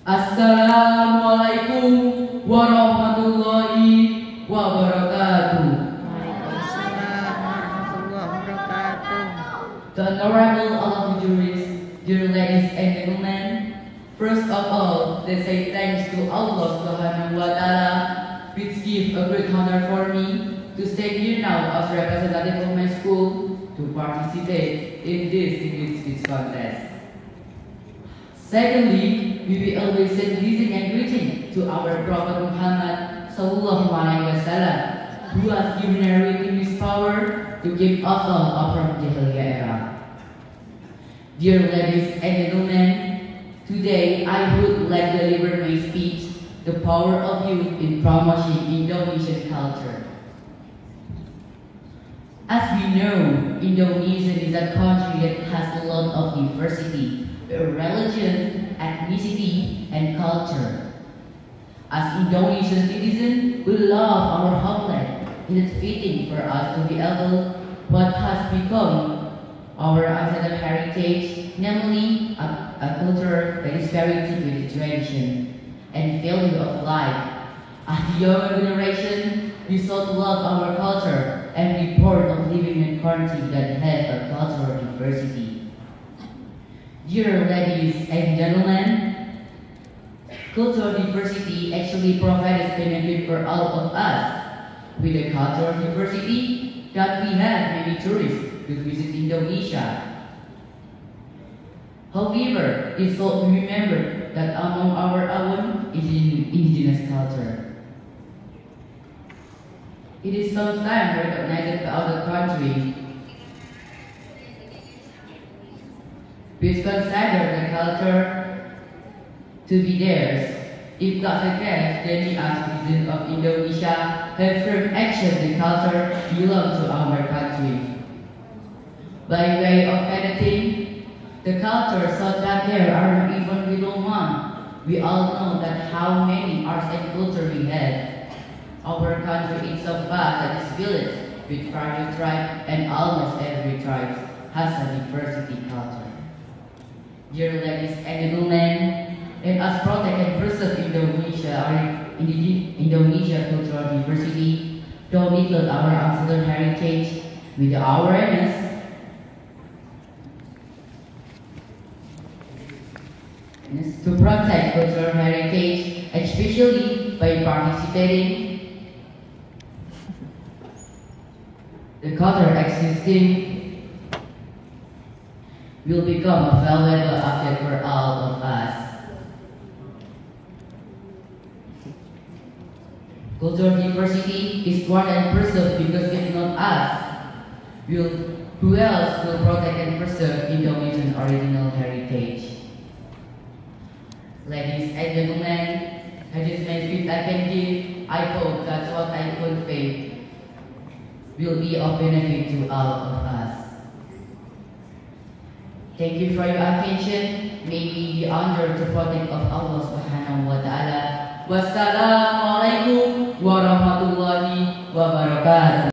Assalamualaikum warahmatullahi wabarakatuh. Waalaikumsalam warahmatullahi wabarakatuh. The honorable all of the juries, dear ladies and gentlemen, first of all, let's say thanks to Allah Subhanahu wa Ta'ala, which gives a great honor for me to stand here now as representative of my school to participate in this English speech contest. Secondly, we will always send blessing and greeting to our Prophet Muhammad Sallallahu Alaihi Wasallam, who has given everything his power to keep us all from Jahiliyah era. Dear ladies and gentlemen, today I would like to deliver my speech, The Power of Youth in Promoting Indonesian Culture. As we know, Indonesia is a country that has a lot of diversity, religion, ethnicity, and culture. As Indonesian citizens, we love our homeland. It is fitting for us to be able what has become our ancestral heritage, namely a culture that is very deep with tradition and value of life. As the younger generation, we should love our culture and be proud of living in a country that has a cultural diversity. Dear ladies and gentlemen, cultural diversity actually provides benefit for all of us. With the cultural diversity that we have many tourists to visit Indonesia. However, it should be remembered that among our own is indigenous culture. It is sometimes recognized by other countries, which consider the culture to be theirs. If that's the case, then we as citizens of Indonesia have firm action the culture belongs to our country. By way of editing, the culture so that there are not even little one. We all know that how many arts and culture we have. Our country is so vast that it's village with various tribes and almost every tribe has a diversity culture. Dear ladies and gentlemen, let us protect and preserve Indonesia cultural diversity, don't neglect our ancestral heritage with the awareness to protect cultural heritage, especially by participating the culture existing will become a valuable asset for all of us. Cultural diversity is part and preserved because if not us, who else will protect and preserve Indonesian original heritage? Ladies and gentlemen, that is my speech I can give. I hope that's what I convey will be of benefit to all of us. Thank you for your attention. May we be under the protection of Allah Subhanahu wa Ta'ala. Wassalamualaikum warahmatullahi wabarakatuh.